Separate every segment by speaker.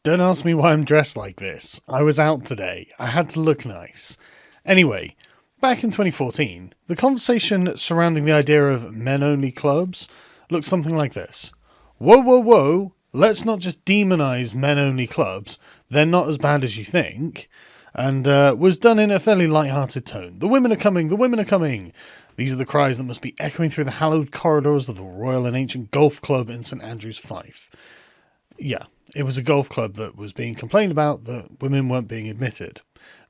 Speaker 1: Don't ask me why I'm dressed like this. I was out today. I had to look nice. Anyway, back in 2014, the conversation surrounding the idea of men-only clubs looked something like this. Whoa, whoa, whoa, let's not just demonize men-only clubs. They're not as bad as you think. And was done in a fairly light-hearted tone. The women are coming, the women are coming. These are the cries that must be echoing through the hallowed corridors of the Royal and Ancient Golf Club in St Andrews, Fife. Yeah, it was a golf club that was being complained about that women weren't being admitted.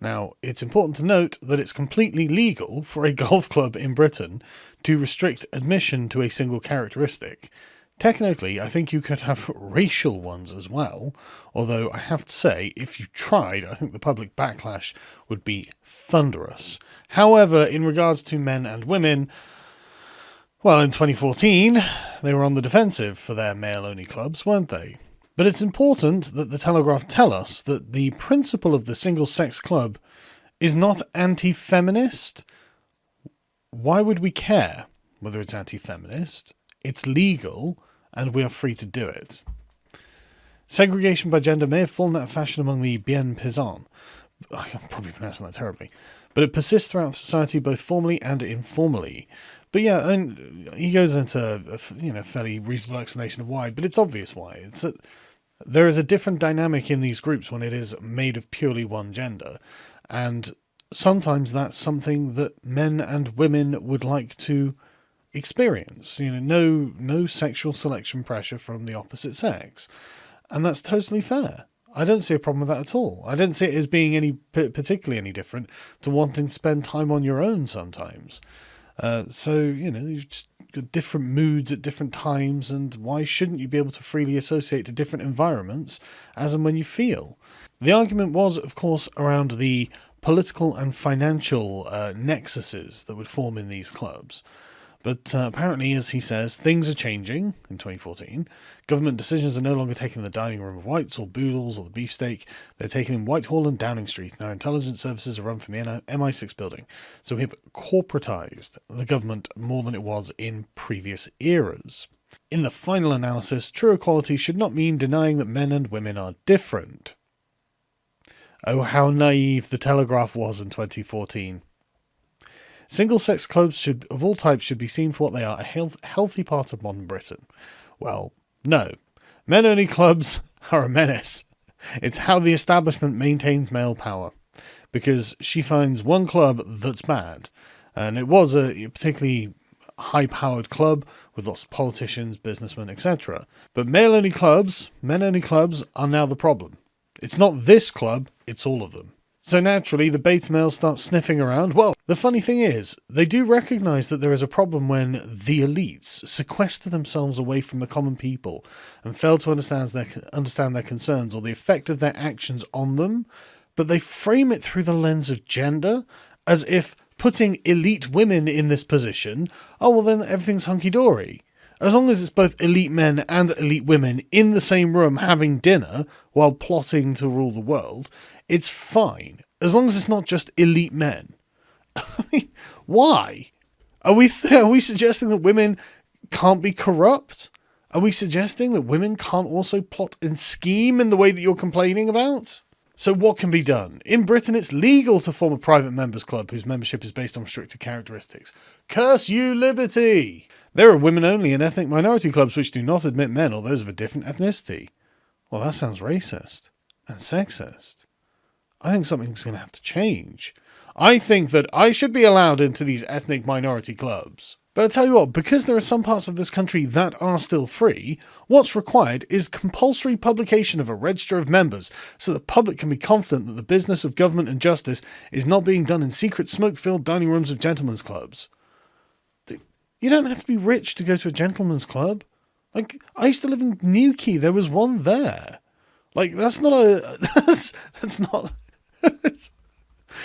Speaker 1: Now, it's important to note that it's completely legal for a golf club in Britain to restrict admission to a single characteristic. Technically, I think you could have racial ones as well, although I have to say, if you tried, I think the public backlash would be thunderous. However, in regards to men and women, well, in 2014, they were on the defensive for their male-only clubs, weren't they? But it's important that the Telegraph tell us that the principle of the single-sex club is not anti-feminist. Why would we care whether it's anti-feminist? It's legal, and we are free to do it. Segregation by gender may have fallen out of fashion among the bien paysan. I'm probably pronouncing that terribly. But it persists throughout society, both formally and informally. But yeah, and he goes into a fairly reasonable explanation of why, but it's obvious why. There is a different dynamic in these groups when it is made of purely one gender, and sometimes that's something that men and women would like to experience. No sexual selection pressure from the opposite sex, and that's totally fair. I don't see a problem with that at all. I don't see it as being particularly any different to wanting to spend time on your own sometimes. You've just got different moods at different times, and why shouldn't you be able to freely associate to different environments as and when you feel? The argument was, of course, around the political and financial nexuses that would form in these clubs. But apparently, as he says, things are changing in 2014. Government decisions are no longer taken in the dining room of Whites or Boodles or the Beefsteak. They're taken in Whitehall and Downing Street, and our intelligence services are run from the MI6 building. So we have corporatised the government more than it was in previous eras. In the final analysis, true equality should not mean denying that men and women are different. Oh, how naive the Telegraph was in 2014. Single-sex clubs of all types should be seen for what they are, a healthy part of modern Britain. Well, no. Men-only clubs are a menace. It's how the establishment maintains male power. Because she finds one club that's bad, and it was a particularly high-powered club with lots of politicians, businessmen, etc. But men-only clubs are now the problem. It's not this club, it's all of them. So naturally, the beta males start sniffing around. Well, the funny thing is, they do recognise that there is a problem when the elites sequester themselves away from the common people and fail to understand their concerns or the effect of their actions on them, but they frame it through the lens of gender, as if putting elite women in this position, oh, well then everything's hunky-dory. As long as it's both elite men and elite women in the same room having dinner while plotting to rule the world, it's fine. As long as it's not just elite men. I mean, why? Are we suggesting that women can't be corrupt? Are we suggesting that women can't also plot and scheme in the way that you're complaining about? So what can be done? In Britain, it's legal to form a private members club whose membership is based on restricted characteristics. Curse you, liberty! There are women-only and ethnic minority clubs which do not admit men or those of a different ethnicity. Well, that sounds racist and sexist. I think something's going to have to change. I think that I should be allowed into these ethnic minority clubs. But I tell you what, because there are some parts of this country that are still free, what's required is compulsory publication of a register of members so the public can be confident that the business of government and justice is not being done in secret smoke-filled dining rooms of gentlemen's clubs. You don't have to be rich to go to a gentleman's club. Like, I used to live in Newquay. There was one there. Like, that's not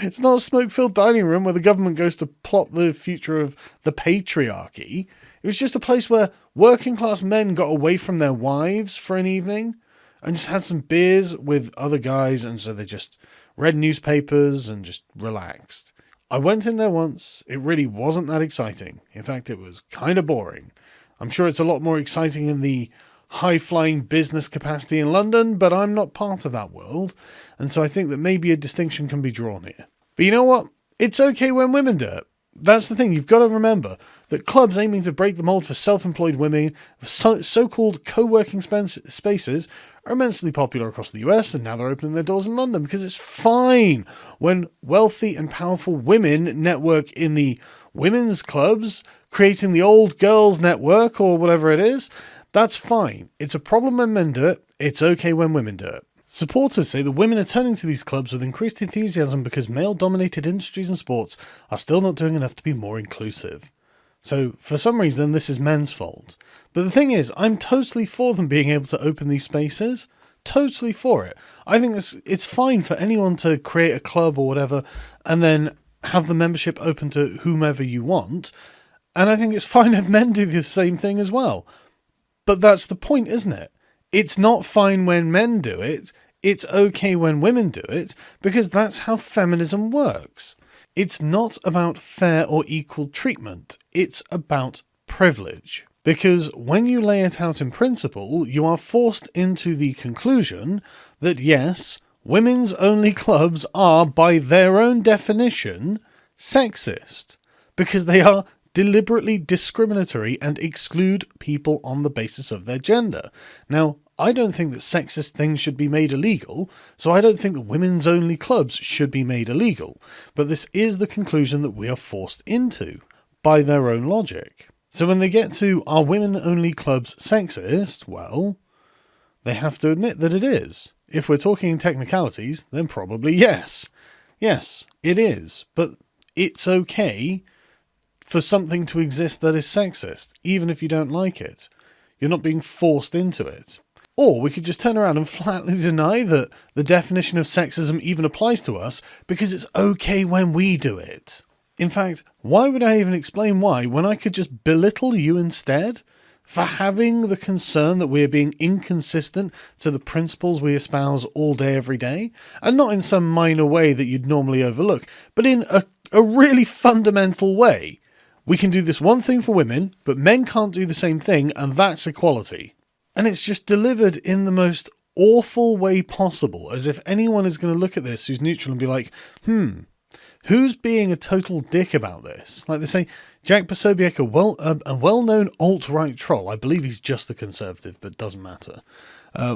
Speaker 1: it's not a smoke-filled dining room where the government goes to plot the future of the patriarchy. It was just a place where working-class men got away from their wives for an evening and just had some beers with other guys, and so they just read newspapers and just relaxed. I went in there once. It really wasn't that exciting. In fact, it was kind of boring. I'm sure it's a lot more exciting in the high-flying business capacity in London, but I'm not part of that world. And so I think that maybe a distinction can be drawn here. But you know what? It's okay when women do it. That's the thing. You've got to remember that clubs aiming to break the mold for self-employed women, so-called co-working spaces, are immensely popular across the US, and now they're opening their doors in London because it's fine when wealthy and powerful women network in the women's clubs, creating the old girls network or whatever it is. That's fine. It's a problem when men do it. It's okay when women do it. Supporters say the women are turning to these clubs with increased enthusiasm because male-dominated industries and sports are still not doing enough to be more inclusive. So, for some reason, this is men's fault. But the thing is, I'm totally for them being able to open these spaces. Totally for it. I think it's fine for anyone to create a club or whatever and then have the membership open to whomever you want. And I think it's fine if men do the same thing as well. But that's the point, isn't it? It's not fine when men do it. It's okay when women do it, because that's how feminism works. It's not about fair or equal treatment. It's about privilege. Because when you lay it out in principle, you are forced into the conclusion that yes, women's only clubs are, by their own definition, sexist. Because they are deliberately discriminatory and exclude people on the basis of their gender. Now, I don't think that sexist things should be made illegal, so I don't think that women's only clubs should be made illegal. But this is the conclusion that we are forced into, by their own logic. So when they get to, are women only clubs sexist? Well, they have to admit that it is. If we're talking in technicalities, then probably yes. Yes, it is. But it's okay for something to exist that is sexist, even if you don't like it. You're not being forced into it. Or we could just turn around and flatly deny that the definition of sexism even applies to us because it's okay when we do it. In fact, why would I even explain why when I could just belittle you instead for having the concern that we're being inconsistent to the principles we espouse all day, every day? And not in some minor way that you'd normally overlook, but in a really fundamental way. We can do this one thing for women, but men can't do the same thing, and that's equality. And it's just delivered in the most awful way possible, as if anyone is going to look at this who's neutral and be like, who's being a total dick about this? Like they say, Jack Posobiec, a well-known alt-right troll, I believe he's just a conservative, but doesn't matter,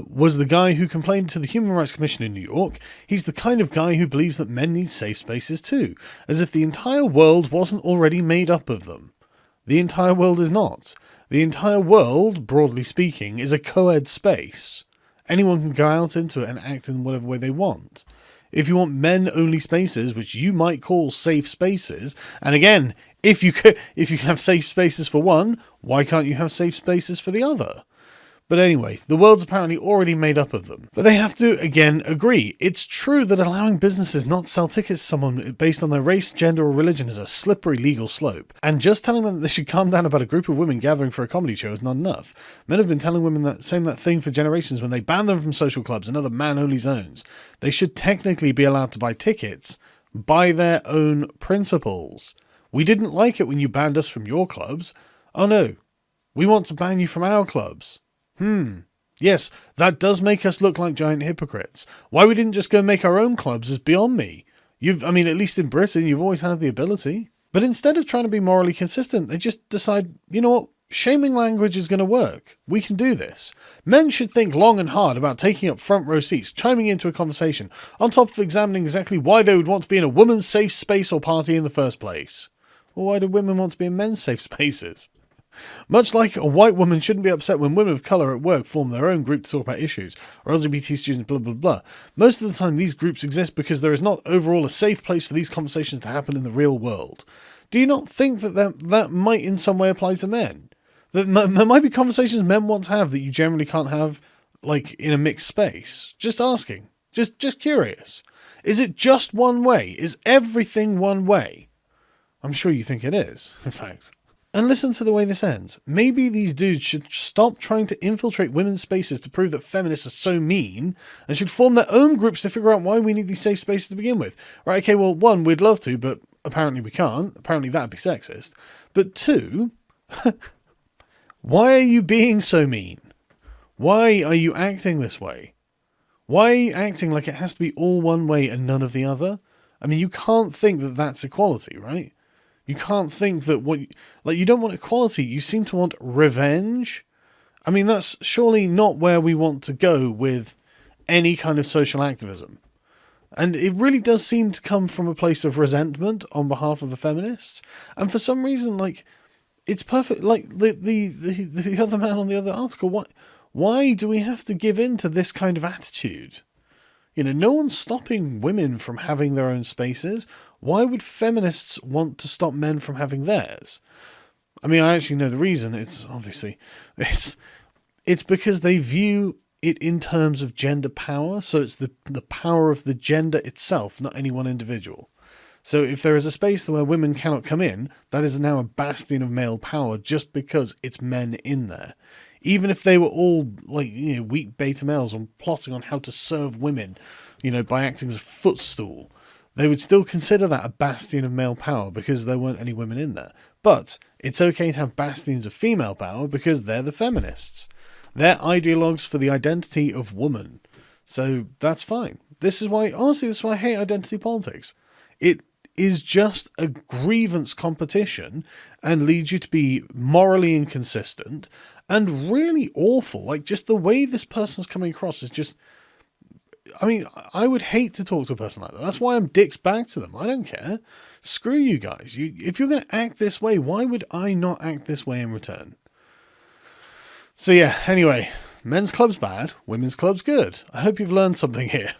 Speaker 1: was the guy who complained to the Human Rights Commission in New York. He's the kind of guy who believes that men need safe spaces too, as if the entire world wasn't already made up of them. The entire world is not. The entire world, broadly speaking, is a co-ed space. Anyone can go out into it and act in whatever way they want. If you want men-only spaces, which you might call safe spaces, and again, if you can have safe spaces for one, why can't you have safe spaces for the other? But anyway, the world's apparently already made up of them. But they have to, again, agree. It's true that allowing businesses not to sell tickets to someone based on their race, gender, or religion is a slippery legal slope. And just telling them that they should calm down about a group of women gathering for a comedy show is not enough. Men have been telling women that thing for generations when they banned them from social clubs and other man-only zones. They should technically be allowed to buy tickets by their own principles. We didn't like it when you banned us from your clubs. Oh no, we want to ban you from our clubs. Yes, that does make us look like giant hypocrites. Why we didn't just go make our own clubs is beyond me. At least in Britain, you've always had the ability. But instead of trying to be morally consistent, they just decide, you know what, shaming language is going to work. We can do this. Men should think long and hard about taking up front row seats, chiming into a conversation, on top of examining exactly why they would want to be in a woman's safe space or party in the first place. Or why do women want to be in men's safe spaces? Much like a white woman shouldn't be upset when women of colour at work form their own group to talk about issues, or LGBT students, blah blah blah. Most of the time these groups exist because there is not overall a safe place for these conversations to happen in the real world. Do you not think that might in some way apply to men? That there might be conversations men want to have that you generally can't have, like, in a mixed space? Just asking. Just curious. Is it just one way? Is everything one way? I'm sure you think it is, in fact. And listen to the way this ends. Maybe these dudes should stop trying to infiltrate women's spaces to prove that feminists are so mean, and should form their own groups to figure out why we need these safe spaces to begin with. Right, okay, well, one, we'd love to, but apparently we can't. Apparently that'd be sexist. But two, why are you being so mean? Why are you acting this way? Why are you acting like it has to be all one way and none of the other? I mean, you can't think that that's equality, right? You can't think that you don't want equality. You seem to want revenge. I mean, that's surely not where we want to go with any kind of social activism. And it really does seem to come from a place of resentment on behalf of the feminists. And for some reason, it's perfect. Like the other man on the other article, why do we have to give in to this kind of attitude? No one's stopping women from having their own spaces. Why would feminists want to stop men from having theirs? I mean, I actually know the reason. It's because they view it in terms of gender power. So it's the power of the gender itself, not any one individual. So if there is a space where women cannot come in, that is now a bastion of male power just because it's men in there. Even if they were all weak beta males and plotting on how to serve women, by acting as a footstool, they would still consider that a bastion of male power because there weren't any women in there. But it's okay to have bastions of female power because they're the feminists. They're ideologues for the identity of woman. So that's fine. This is why I hate identity politics. It is just a grievance competition and leads you to be morally inconsistent and really awful. Just the way this person's coming across is just... I mean, I would hate to talk to a person like that. That's why I'm dicks back to them. I don't care. Screw you guys. If you're going to act this way, why would I not act this way in return? So yeah, anyway, men's club's bad, women's club's good. I hope you've learned something here.